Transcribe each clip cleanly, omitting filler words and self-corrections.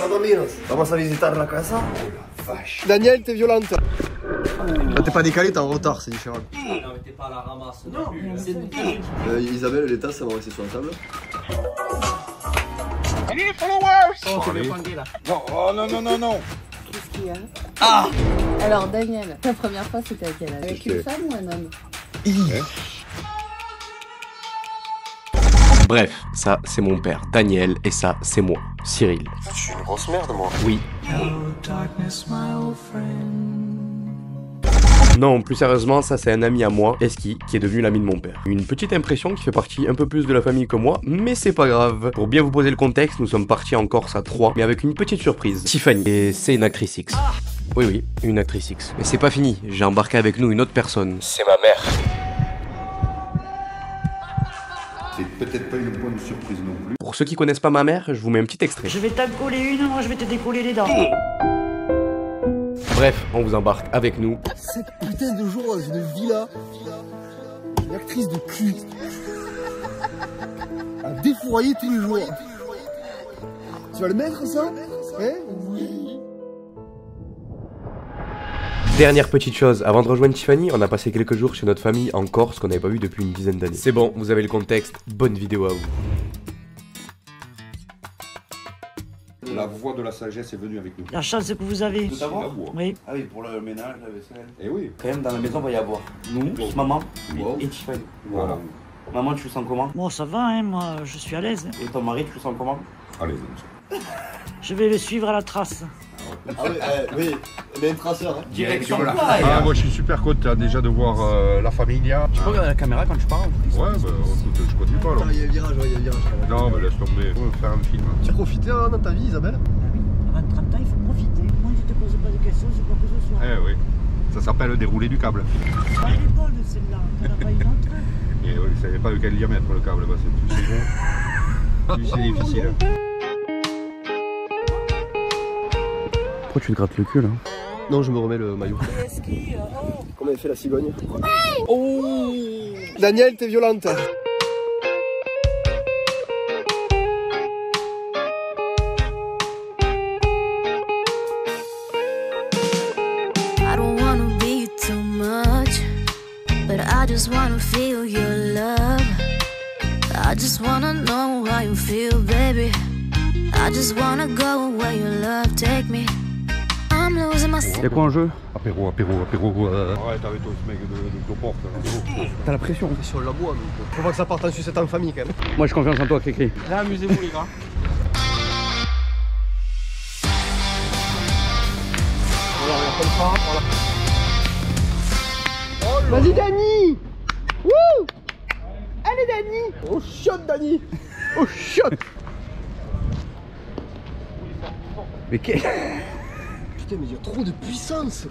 Hola Dominos, vamos a visitar la casa. Oh la vache. Daniel, t'es violente. T'es pas décalé, t'es en retard, c'est différent. Non mais t'es pas à la ramasse. Non, Isabelle, les tasses, ça va rester sur la table. Allez les followers. Oh, tu veux pointer là. Non, oh non, non, non, non. Qu'est-ce qu'il y a? Ah. Alors Daniel, ta première fois c'était à quel âge? Avec une femme ou un homme? Bref, ça c'est mon père, Daniel, et ça c'est moi, Cyril. Je suis une grosse merde, moi. Oui. Non, plus sérieusement, ça c'est un ami à moi, Eski, qui est devenu l'ami de mon père. Une petite impression qui fait partie un peu plus de la famille que moi, mais c'est pas grave. Pour bien vous poser le contexte, nous sommes partis en Corse à 3, mais avec une petite surprise. Tiffany, et c'est une actrice X. Oui, oui, une actrice X. Mais c'est pas fini, j'ai embarqué avec nous une autre personne. C'est ma mère. C'est peut-être pas une bonne surprise non plus. Pour ceux qui connaissent pas ma mère, je vous mets un petit extrait. Je vais t'en coller une, moi je vais te décoller les dents. Bref, on vous embarque avec nous. Cette putain de jour dans une villa, une actrice de cul à défourailler tous les jours. Tu vas le mettre ça? Hein? Oui. Dernière petite chose, avant de rejoindre Tiffany, on a passé quelques jours chez notre famille en Corse qu'on n'avait pas vu depuis une dizaine d'années. C'est bon, vous avez le contexte, bonne vidéo à vous. La voix de la sagesse est venue avec nous. La chance que vous avez. Tout d'abord. La voix. Oui. Ah oui, pour le ménage, la vaisselle. Eh oui. Quand même, dans la maison, il va y avoir nous, maman et Tiffany. Voilà. Maman, tu le sens comment? Bon, ça va, hein, moi je suis à l'aise. Et ton mari, tu le sens comment? Allez, Je vais le suivre à la trace. Ah oui, oui, il y a un traceur. Hein. Direction là. Ah, moi je suis super content déjà de voir la familia. Tu peux regarder la caméra quand tu parles? Ouais, bah écoute, je continue pas alors. Il y a un virage, il y a un virage. Non, mais laisse tomber. On va faire un film. Tu as profité hein, dans ta vie, Isabelle? Ah oui, avant 30 ans, il faut profiter. Moi, je te pose pas de questions, c'est quoi que ce soit. Eh oui. Ça s'appelle dérouler du câble. Ah, elle est bonne celle-là, t'en as pas une autre? Et oui, vous savez pas de quel diamètre le câble, bah, c'est plus c'est bon. Plus c'est difficile. Pourquoi tu te grattes le cul là? Non, je me remets le maillot. Comment elle fait la cigogne? Oh! Daniel, t'es violente. I don't wanna be too much, but I just wanna feel your love. I just wanna know how you feel, baby. I just wanna go where your love take me. I'm losing myself. Y'a quoi en jeu? Apéro. Arrête avec toi ce mec de porte. T'as la pression. Pression la bois, donc. Faut pas que ça parte en sucette en famille quand même. Moi j'ai confiance en toi, Cricri. Là, amusez-vous les gars. Vas-y, Dani! Wouh! Allez, Dani! Oh, shot, Dani! Oh, shot! Mais qu'est... Putain, mais il y a trop de puissance!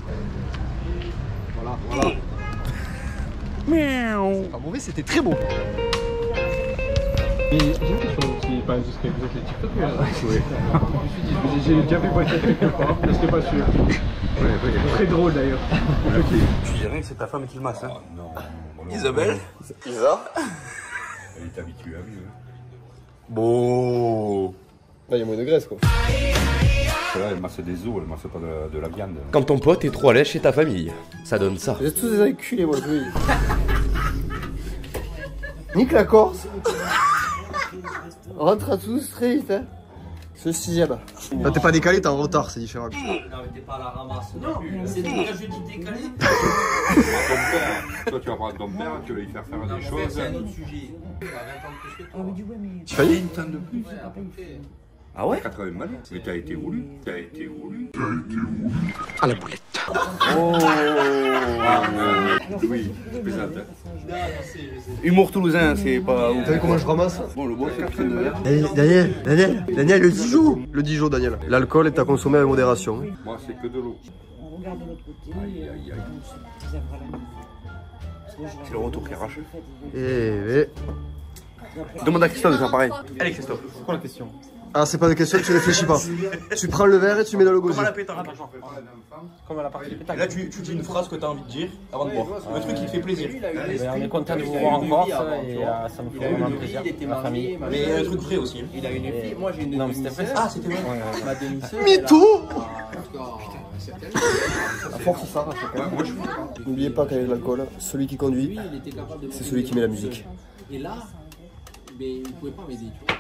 Voilà. Miaou. C'est pas mauvais, c'était très beau. Mais j'ai une question aussi, pas jusqu'à vous êtes les TikTokers. Oui. Je me suis dit, j'ai déjà vu votre tête quelque part, je n'étais pas sûr. Très drôle d'ailleurs. Tu dirais que c'est ta femme qui le masse, hein? Non. Isabelle? Isa? Elle est habituée à mieux. Bon. Là, il y a moins de graisse, quoi. Là, elle masse des os, elle masse pas de la viande. Quand ton pote est trop à l'aise chez ta famille, ça donne ça. Vous êtes tous des enculés, moi, je nique la Corse. Rentre à tous très vite, hein. Ce 6ème. Là, t'es pas décalé, t'es en retard, c'est différent. Non mais t'es pas à la ramasse. Non, c'est déjà jeudi décalé. Toi, tu vas prendre ton père, tu vas lui faire des choses. C'est un autre sujet. Il a 20 ans de plus que toi. Ah mais du ouais mais... Tu fais Une tonne de plus. Ah ouais? 80 balais. Mais t'as été voulu. À la boulette. Oh. Oui, je plaisante. Humour toulousain, c'est pas... T'as vu comment je ramasse? Bon, le bois, c'est putain de verre. Daniel, le Dijon! Le Dijon, Daniel. L'alcool est à consommer avec modération. Moi, c'est que de l'eau. On regarde de l'autre côté. Aïe. C'est le retour qui arrache. Eh, Demande à Christophe de faire pareil. Allez Christophe. C'est quoi la question? Ah, c'est pas de question, tu réfléchis pas. Tu prends le verre et tu mets dans le gosier. Comme à la pétanque. Comme à la partie pétanque. Là, tu dis une phrase que tu as envie de dire avant de boire. Un truc qui te fait plaisir. On est content de vous voir en Corse et ça me fait vraiment plaisir. Ma famille. Mais un truc vrai aussi. Il a une fille, moi j'ai une Non, mais c'était vrai. Ah, c'était vrai. ma demi-sœur. Mytho. À force ça, N'oubliez pas qu'avec l'alcool, celui qui conduit, c'est celui qui met la musique. Et là, mais il pouvait pas m'aider, tu vois.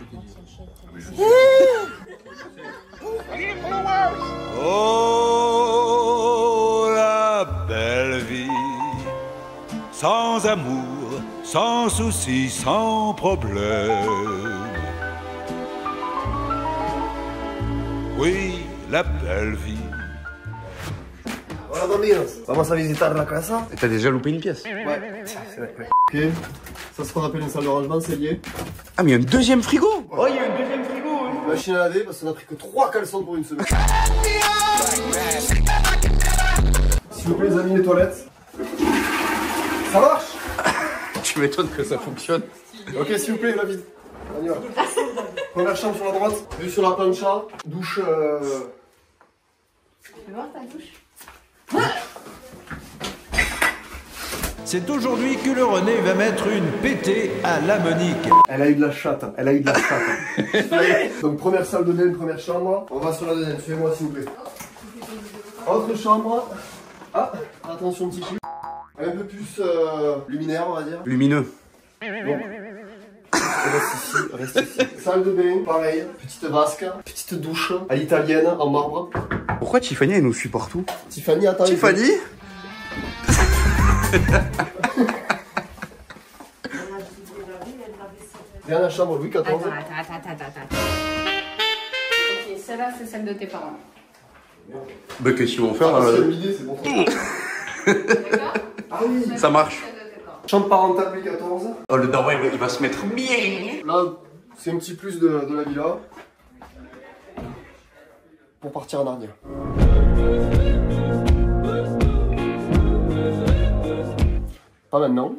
Oh, la belle vie, sans amour, sans soucis, sans problème. Oui, la belle vie. Hola bambinos, vamos a visitar la casa. T'as déjà loupé une pièce. Ouais, c'est vrai. Ok, ça ce qu'on appelle une salle de rangement, c'est lié. Ah mais il y a un deuxième frigo. Oh, il y a un deuxième frigo. Machine à laver parce qu'on a pris que 3 caleçons pour une semaine. S'il vous plaît les amis, les toilettes. Ça marche? Tu m'étonnes que ça fonctionne. Ok, s'il vous plaît, la vide. On y va. Première chambre sur la droite, vue sur la plancha, douche. Tu veux voir ta douche? C'est aujourd'hui que le René va mettre une pétée à la Monique. Elle a eu de la chatte, elle a eu de la chatte. Donc première salle de bain, première chambre. On va sur la deuxième, suivez-moi s'il vous plaît. Autre chambre. Ah, attention petit cul. Un peu plus luminaire on va dire. Lumineux. Bon. Reste ici. Salle de bain, pareil. Petite vasque, petite douche à l'italienne en marbre. Pourquoi Tiffany elle nous suit partout? Tiffany, attends. Tiffany? Dernière chambre, Louis XIV. Attends. Ok, celle-là, c'est celle de tes parents. Bah qu'est-ce qu'ils vont faire C'est une idée, c'est bon. D'accord? Ah oui. Ça marche. Celle de tes parents. Chambre parentale Louis XIV. Oh le daron il va se mettre bien. Là, c'est un petit plus de la villa. Pour partir en Narnia. Pas maintenant.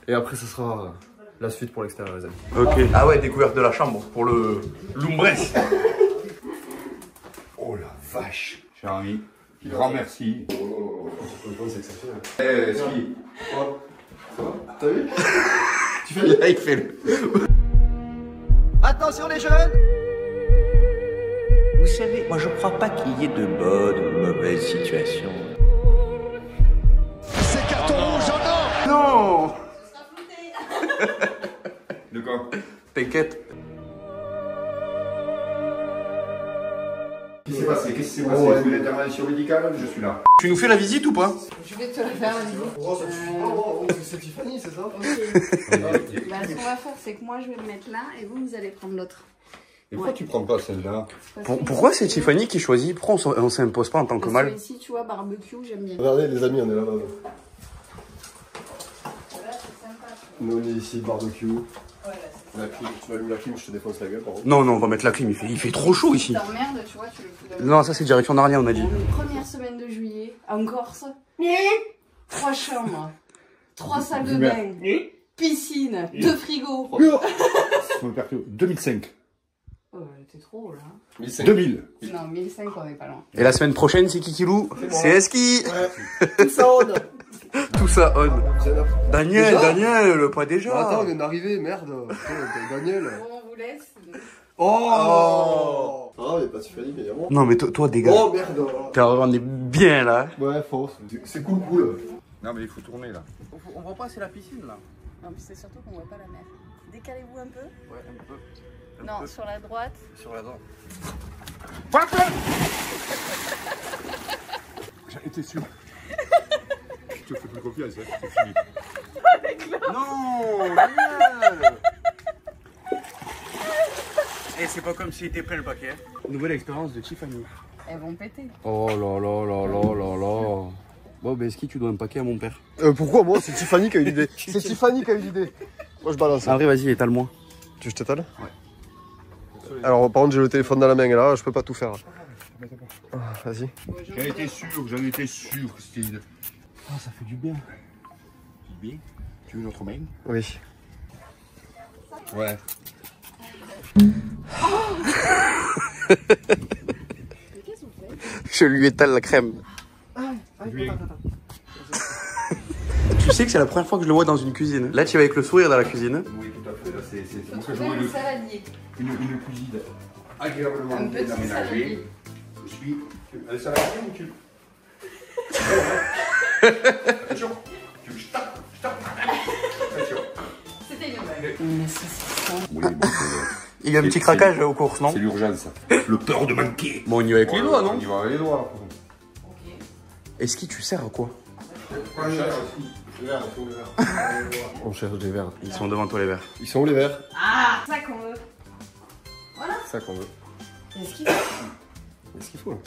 Et après, ce sera la suite pour l'extérieur, les amis. Ok. Ah ouais, découverte de la chambre pour le Lumbrès. Oh la vache, cher ami. Grand merci. C'est exceptionnel. Eh, ski. T'as vu? Tu fais Là, il fait le... Attention les jeunes! Vous savez, moi je crois pas qu'il y ait de bonnes ou de mauvaises situations. C'est carton rouge, non. Non. De quoi? T'inquiète. Qu'est-ce qui s'est passé? Qu'est-ce qui s'est passé? Une intervention médicale? Je suis là. Tu nous fais la visite ou pas? Je vais te la faire, vas-y. C'est Tiffany, c'est ça? Bah, ce qu'on va faire, c'est que moi, je vais me mettre là et vous allez prendre l'autre. Et pourquoi tu prends pas celle-là? Pourquoi c'est Tiffany qui choisit? Pourquoi on s'impose pas en tant que Parce mâle? ici, tu vois, barbecue, j'aime bien. Regardez les amis, on est là-bas. Nous on est ici, barbecue. La clim, tu m'allumes la clim, je te défonce la gueule par contre. Non, on va mettre la clim, il fait trop chaud ici. T'emmerdes, tu vois, tu le fous dans le... Non, ça c'est direction Narnia, on a dit. On est première semaine de juillet, en Corse. 3 chambres, 3 salles de bain, piscine, 2 frigos. 2005. Oh, t'es trop là. 2000. Non, 1005, on est pas loin. Et la semaine prochaine, c'est Kikilou? C'est Eski. Ouais. Tout ça on. Tout ça on. Daniel, Déjà Daniel, pas déjà. Attends, on vient d'arriver, merde. Daniel. Bon, on vous laisse. Oh. Ah, mais pas Tiffany, mais y'a moi. Non mais toi dégage. Oh merde. On est bien là. Ouais, fausse. C'est cool. Non mais il faut tourner là. On voit pas, c'est la piscine là. Non, mais c'est surtout qu'on voit pas la mer. Décalez-vous un peu. Ouais, un peu. Non, sur la droite. Sur la droite. J'en étais sûr. Je te fais plus confiance, hein. C'est fini. Non, Daniel. Et c'est pas comme s'il était plein le paquet. Nouvelle expérience de Tiffany. Elles vont péter. Oh là là là là là là. Bon, ben Eski, tu dois un paquet à mon père. Pourquoi moi? C'est Tiffany qui a eu l'idée. C'est Tiffany qui a eu l'idée. Moi je balance. Après, vas-y, étale-moi. Tu veux que je t'étale? Ouais. Alors par contre j'ai le téléphone dans la main et là je peux pas tout faire. Ah, vas-y. J'en étais sûr Christine. Ah, ça fait du bien. Bien. Tu veux notre main? Oui. Ouais. Je lui étale la crème. Tu sais que c'est la première fois que je le vois dans une cuisine. Là, tu vas avec le sourire dans la cuisine. Oui, tout à fait. Là, c'est moi qui Trouver un saladier. une cuisine agréablement Un petit aménagée. saladier. Je suis. Un saladier ou tu. Attention. Tu je tape. Attention. C'était une blague. Mais ça, c'est ça. Oui, mais Il y a un petit craquage aux courses, non? c'est l'urgence. Le peur de manquer. Bon, on y va avec les doigts, non? On y va avec les doigts. Ok. Est-ce que tu sers à quoi? On cherche des verres. Ils sont devant toi, les verres. Ils sont où les verres? Ah, ça qu'on veut. Voilà. C'est ça qu'on veut. Qu'est-ce qu'il faut? Qu'est-ce qu'il faut là?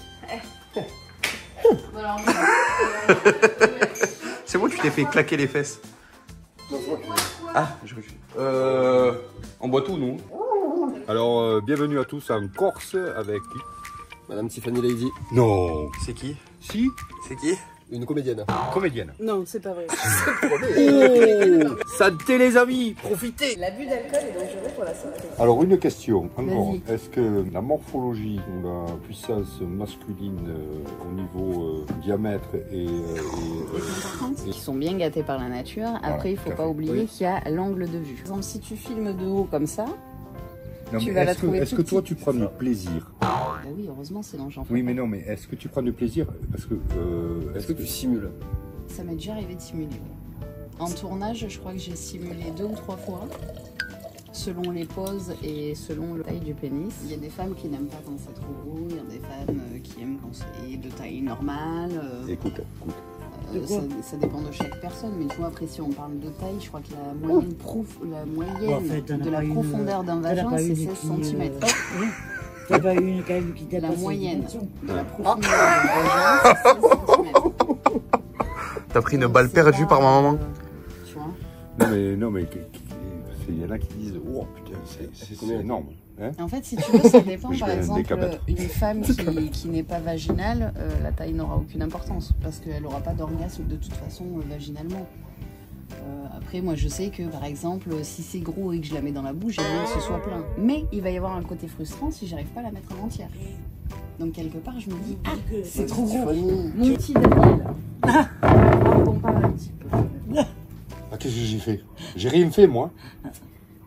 Bon, alors, C'est bon, tu t'es fait claquer les fesses. Ah, je on boit tout, nous. Alors, bienvenue à tous en Corse avec. Madame Tiffany Lady. Non. C'est qui? Si. C'est qui? Une comédienne. Comédienne. Non, c'est pas vrai. Oh, santé les amis, profitez. L'abus d'alcool est dangereux pour la santé. Alors une question encore. Vas-y. Est-ce que la morphologie ou la puissance masculine au niveau diamètre et Qui sont bien gâtés par la nature. Après, il ne faut tout à pas fait. oublier Oui. qu'il y a l'angle de vue. Par exemple, si tu filmes de haut comme ça, non, tu mais vas la est-ce que, trouver est-ce que toute toi petite. tu prends du plaisir? bah oui, heureusement, sinon j'en fais Oui, pas. mais non, mais est-ce que tu prends du plaisir? Parce que Est-ce que tu simules? Ça m'est déjà arrivé de simuler. Oui. En tournage, je crois que j'ai simulé 2 ou 3 fois, selon les poses et selon la taille du pénis. Il y a des femmes qui n'aiment pas quand c'est trop gros, il y a des femmes qui aiment quand c'est de taille normale. écoute. Ça dépend de chaque personne, mais tu vois, après, si on parle de taille, je crois que la moyenne, Bon, en fait, t'en as de la pas une- profondeur d'un t'en as vagin, pas c'est une 16 qui, cm. T'as pas une quand même qui De t'a la passé moyenne une dimension. de la profondeur d'un vagin, c'est 16 cm. T'as pris une balle perdue par ma maman. Tu vois. Non, mais il y en a qui disent oh putain, c'est énorme. Hein? En fait, si tu veux, ça dépend. Je Par vais un exemple, décapètre. une femme qui n'est pas vaginale, la taille n'aura aucune importance parce qu'elle n'aura pas d'orgasme de toute façon vaginalement. Après, moi, je sais que, par exemple, si c'est gros et que je la mets dans la bouche, j'aime bien que ce soit plein. Mais il va y avoir un côté frustrant si j'arrive pas à la mettre en entière. Donc, quelque part, je me dis, ah, c'est trop gros. Mon petit Daniel, on parle un petit peu. Ah, qu'est-ce que j'ai fait? J'ai rien fait, moi.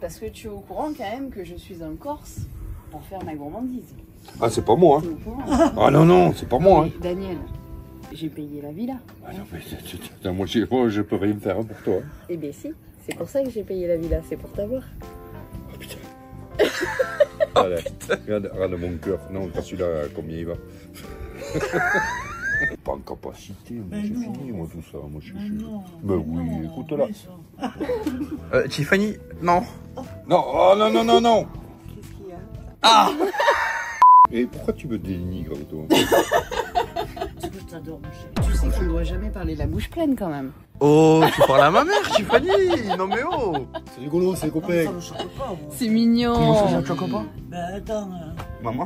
Parce que tu es au courant quand même que je suis en Corse pour faire ma gourmandise. Ah, c'est pas moi. Tu es au courant. Ah non, c'est pas moi. Hein. Daniel, j'ai payé la villa. Ah, non, mais moi, je peux rien faire pour toi. Eh bien si, c'est pour ça que j'ai payé la villa, c'est pour t'avoir. Oh putain. Allez, regarde mon cœur. Non, pas celui-là, combien il va. Pas en capacité, mais c'est fini, moi, tout ça. Moi, je suis. Ben oui, écoute-la. Tiffany, non. Non, oh non. Qu'est-ce qu'il y a? Ah. Et pourquoi tu me dénigres, toi? Parce que je t'adore, mon chéri. Tu sais qu'on ne doit jamais parler la bouche pleine quand même. Oh, tu parles à ma mère, Tiffany. Non mais oh. C'est rigolo, c'est les copains. Ça me choque pas, moi. C'est mignon. Comment ça, ça te choque pas? Ben attends. Maman.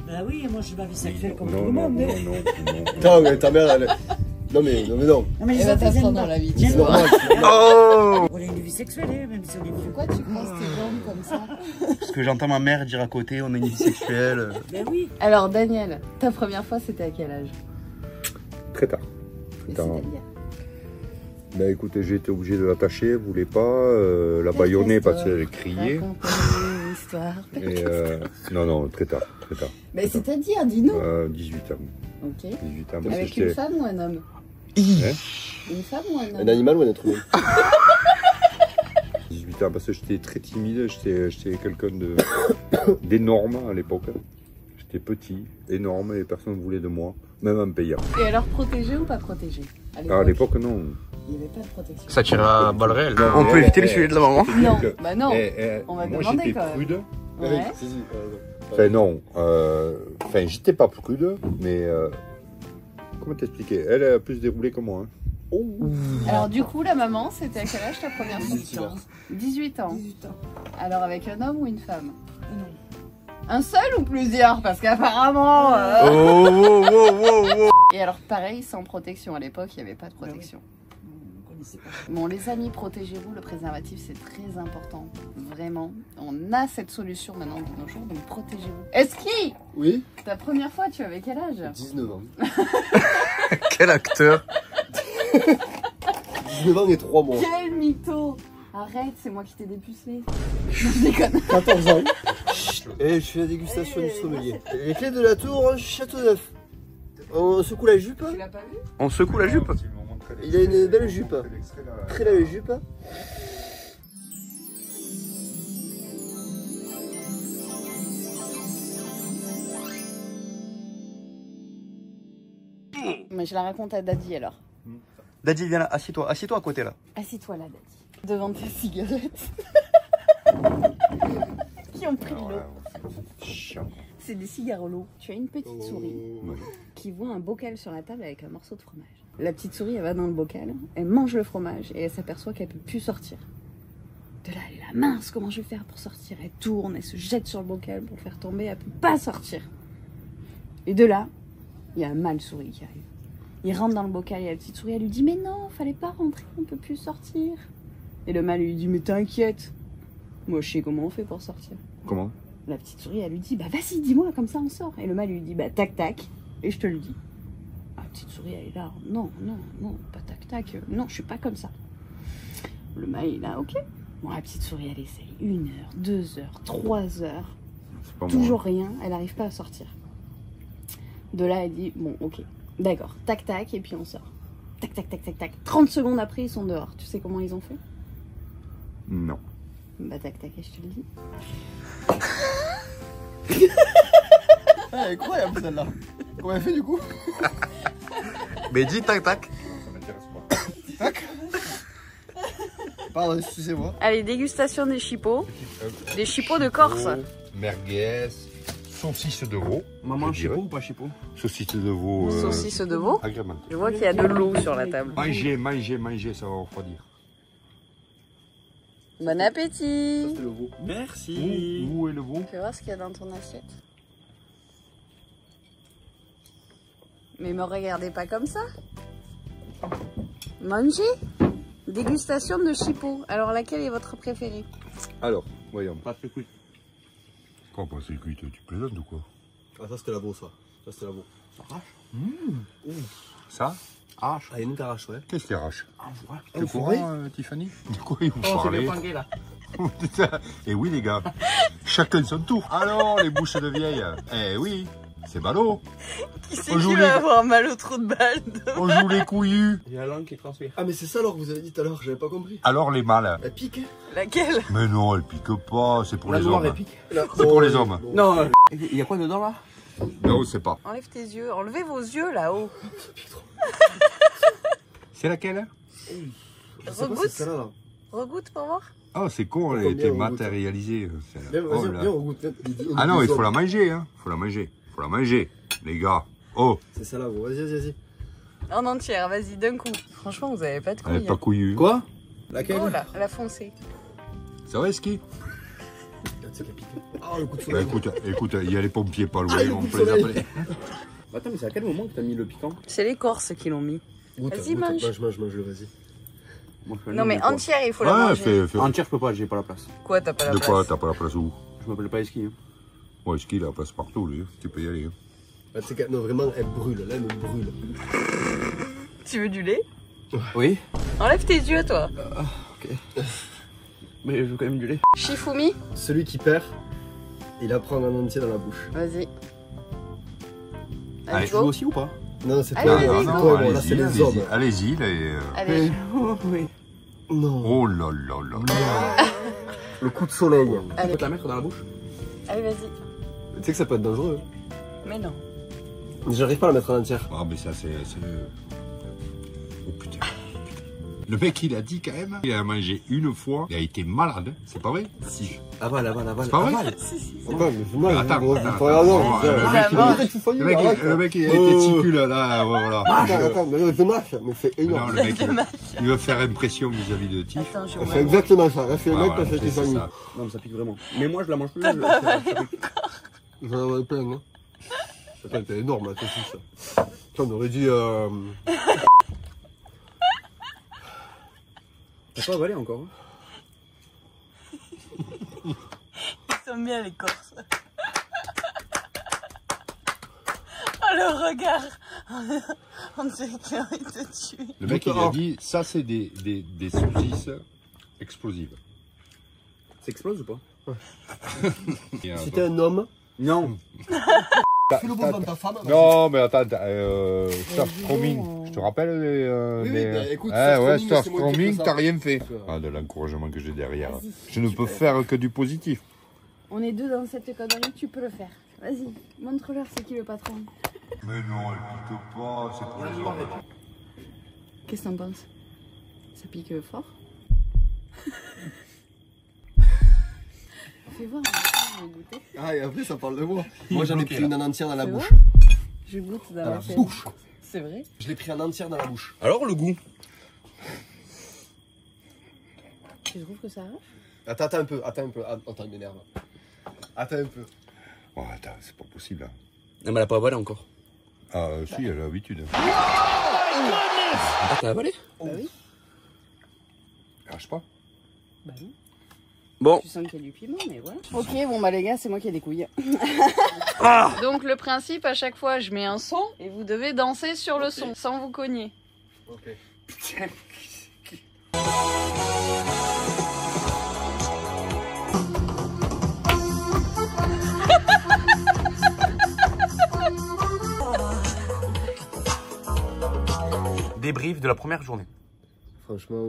Ben oui, moi j'ai ma vie sexuelle comme tout Non, le non, monde. non, mais- non. Attends, mais ta mère, elle. Non, mais non. Non, mais Elle les va autres, ils aiment t'apprendre pas. dans la vie, tu J'aime vois. pas. Oh. On a une vie sexuelle, hein, même si on est vieux. Pourquoi tu crosses tes jambes comme ça? Parce que j'entends ma mère dire à côté, on a une vie sexuelle. Ben oui. Alors Daniel, ta première fois c'était à quel âge? Très tard. Et Très tard. c'est-à-dire? Ben écoutez, j'ai été obligé de l'attacher, elle voulait pas, la baïonner parce qu'elle criait. Raconte-nous une histoire. Et non, très tard. Mais c'est-à-dire, dis-nous. 18 ans. Ok. 18 ans. Avec une femme ou un homme? Hein? Une femme ou un homme? Un animal ou un être humain? 18 ans, parce que j'étais très timide, j'étais quelqu'un d'énorme à l'époque. J'étais petit, énorme, et personne ne voulait de moi, même en payant. Et alors protégé ou pas protégé? À l'époque, non. Il n'y avait pas de protection. Ça tire à balles réelles. On peut éviter le sujet de la maman. Non, bah non. On va moi, demander j'étais quand même. prude. Ouais. Enfin, non. Enfin, j'étais pas prude, mais... comment t'expliquer? Elle a plus déroulé que moi. Hein. Alors du coup, la maman, c'était à quel âge ta première fois? 18 ans. 18 ans. 18 ans. Alors avec un homme ou une femme? Non. Un seul ou plusieurs? Parce qu'apparemment... Oh. Et alors pareil, sans protection. À l'époque, il n'y avait pas de protection. Bon, les amis, protégez-vous, le préservatif c'est très important. Vraiment. On a cette solution maintenant de nos jours, donc protégez-vous. Eski! Oui? Ta première fois, tu avais quel âge? 19 ans. Quel acteur! 19 ans et 3 mois. Quel mytho! Arrête, c'est moi qui t'ai dépucelé. Non, je déconne. 14 ans. Et je fais la dégustation du sommelier. Les clés de la tour Châteauneuf. On secoue la jupe. Tu l'as pas vu? On secoue la jupe? Il a une belle jupe. Très belle jupe. Mais je la raconte à Daddy alors. Daddy, viens là, assieds-toi à côté là. Assis-toi là, Daddy. Devant tes cigarettes. Qui ont pris l'eau. C'est des cigares au lot. Tu as une petite souris qui voit un bocal sur la table avec un morceau de fromage. La petite souris, elle va dans le bocal, elle mange le fromage et elle s'aperçoit qu'elle peut plus sortir. De là, elle est là, mince, comment je vais faire pour sortir? Elle tourne, elle se jette sur le bocal pour le faire tomber, elle peut pas sortir. Et de là, il y a un mâle souris qui arrive. Il rentre dans le bocal et la petite souris, elle lui dit « Mais non, fallait pas rentrer, on peut plus sortir. » Et le mâle lui dit « Mais t'inquiète, moi je sais comment on fait pour sortir. » Comment? La petite souris, elle lui dit « Bah vas-y, dis-moi, comme ça on sort. » Et le mâle lui dit « Bah tac tac, et je te le dis. » La petite souris, elle est là « Non, non, non, pas tac tac, non, je suis pas comme ça. » Le mâle, il est là « Ok. » Bon, la petite souris, elle essaye 1 heure, 2 heures, 3 heures. Toujours rien, elle n'arrive pas à sortir. De là, elle dit « Bon, ok, d'accord, tac tac, et puis on sort. » Tac tac tac tac tac. 30 secondes après, ils sont dehors. Tu sais comment ils ont fait? Non. Bah tac tac, et je te le dis. Ah, incroyable celle-là. Comment elle fait du coup? Mais dis tac tac. Ça m'intéresse pas. Tac. Pardon, excusez-moi. Allez, dégustation des chipots. Des chipots de Corse. Merguez, saucisse de veau. Maman, chipot ou pas chipot? Saucisse de veau. Saucisse de veau. Agrémenté. Je vois qu'il y a de l'eau sur la table. Mangez, mangez, mangez, ça va refroidir. Bon appétit. C'est le veau. Merci. Où est le veau? Fais voir ce qu'il y a dans ton assiette. Mais me regardez pas comme ça. Mangez. Dégustation de chipots. Alors laquelle est votre préférée? Alors, voyons. Pas de cuit. Quoi, pas c'est cuit? Tu plaisantes ou quoi? Ah, ça c'était la veau, ça. Ça c'était la veau. Ça? Arrache. Ah, il y a une t'arrache, ouais. Qu'est-ce qui arrache? Ah, voilà. Tu es au courant, Tiffany? De quoi il vous Oh, c'est parlez? bien pangué là. Eh oui, les gars. Chacun son tour. Alors, les bouches de vieille. Eh oui, c'est ballot. Qui c'est qui va avoir mal au trou de balle? On joue les couillus. Il y a la langue qui transpire. Ah, mais c'est ça alors que vous avez dit tout à l'heure, j'avais pas compris. Alors, les mâles. Elle pique, hein? Laquelle? Mais non, elle pique pas. C'est pour La les noire, hommes. elle pique. C'est pour les hommes. Non, il y a quoi dedans là? Non, c'est pas. Enlève tes yeux. Enlevez vos yeux là-haut. C'est laquelle? Regoute. C'est là. Regoute pour voir. Oh, c'est con, elle a Combien été on goûte? matérialisée. Viens, Oh vas-y, là. viens, on goûte. Ah non, il faut la manger, hein. Faut la manger. Faut la manger, les gars. Oh, C'est ça là, gros. Vas-y, vas-y, vas-y. En entière, vas-y, d'un coup. Franchement, vous avez pas de elle est couilles. pas couillue. Quoi? Laquelle? Oh là, elle a foncé. Ça va, Ski? Ah, le coup de Bah, soleil. écoute, il y a les pompiers pas loin, le on coup de peut les soleil. appeler. Attends, mais c'est à quel moment que t'as mis le piquant? C'est les Corses qui l'ont mis. Goûte, Vas-y, goûte. mange. Mange, vas-y. Moi, je fais Non un mais nom, quoi. entière, il faut la Ouais, manger. fais. Entière, je peux pas, j'ai pas la place. Quoi, t'as pas la De place? quoi? T'as pas la place où? Je m'appelle pas Eski. Hein. Ouais, Ski, il a la place partout, lui. Tu peux y aller. Hein. Ah, tu sais que, non, vraiment, elle brûle. Là, elle me brûle. Tu veux du lait? Oui. Enlève tes yeux, toi. Ok. Mais je veux quand même du lait. Shifumi, Celui qui perd, il la prend en entier dans la bouche. vas-y. Allez, Tu veux aussi ou pas? Non, c'est Allez, toi. vas-y, C'est go. toi, bon, là, c'est allez-y, les hommes. allez-y, là. Allez. Oui. Non. Oh là là là là. Le coup de soleil. Tu peux te la mettre dans la bouche? Allez, vas-y. Tu sais que ça peut être dangereux. Mais non. J'arrive pas à la mettre en entière. Ah, mais ça, c'est. Oh putain. Le mec, il a dit quand même. Il a mangé une fois. Il a été malade. C'est pas vrai? Si. Avale. C'est pas vrai? C'est pas, mais c'est mal. Attends, gros, attends, faut regarder, attends, putain. le mec, il Arrête, est- tu fais Le arrête. mec, il a été ticule là, voilà. Attends, mais non, c'est mâche, mais c'est Non, énorme. le mec, il veut faire impression vis-à-vis de Tiff. Attends, je C'est exactement ça. Là, c'est le Ah, mec voilà, parce que c'est c'est famille. ça. Non, mais ça pique vraiment. Mais moi, je la mange plus. J'en avais plein, hein. Attends, t'es énorme, là, t'es fou, ça. Putain, on aurait dit, T'as pas avalé encore hein? Ils sont bien les Corses. Oh le regard. On ne sait qu'il a envie de te tuer. Le mec il a dit ça c'est des saucisses explosives. Ça explose ou pas? Si t'es un homme. Non. Fais le bon dans ta femme. Non mais attends, Surstroming, je te rappelle écoute, Surstroming, t'as rien fait. Ah, de l'encouragement que j'ai derrière. Je ne peux faire que du positif. On est deux dans cette connerie, tu peux le faire. Vas-y, montre-leur c'est qui le patron. Mais non, écoute pas, c'est pour les autres. Qu'est-ce que t'en penses? Ça pique fort? Fais voir, je vais goûter. Ah, et après ça parle de moi. Moi j'en ai pris une en entière dans la bouche. Je goûte dans la bouche. C'est vrai? Je l'ai pris en entière dans la bouche. Alors le goût? Tu trouves que ça arrache? Attends un peu. Attends, il m'énerve. Attends un peu. Oh, attends, c'est pas possible. Hein. Non, mais elle a pas avalé encore. Ah, si, elle a l'habitude. Ah, t'as avalé? Bah oui. Arrache pas. Bah oui. Bon. Tu sens qu'il y a du piment, mais voilà. Ok, bon bah les gars, c'est moi qui ai des couilles. Donc le principe, à chaque fois, je mets un son et vous devez danser sur le son, sans vous cogner. Ok. Débrief de la première journée. Franchement,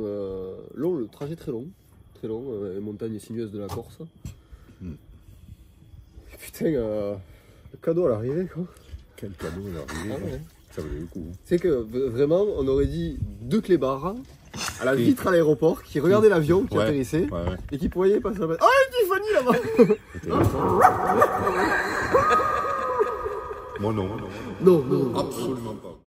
long, le trajet très long. Très long, les montagnes sinueuses de la Corse. Et putain, le cadeau à l'arrivée quoi. Quel cadeau à l'arrivée. Ah, ouais. Ça valait le coup. C'est que vraiment, on aurait dit deux clébards à la vitre à l'aéroport qui regardaient l'avion qui atterrissait et qui voyaient passer là-bas. Oh, Tiffany là-bas. Moi non. Non, Absolument pas.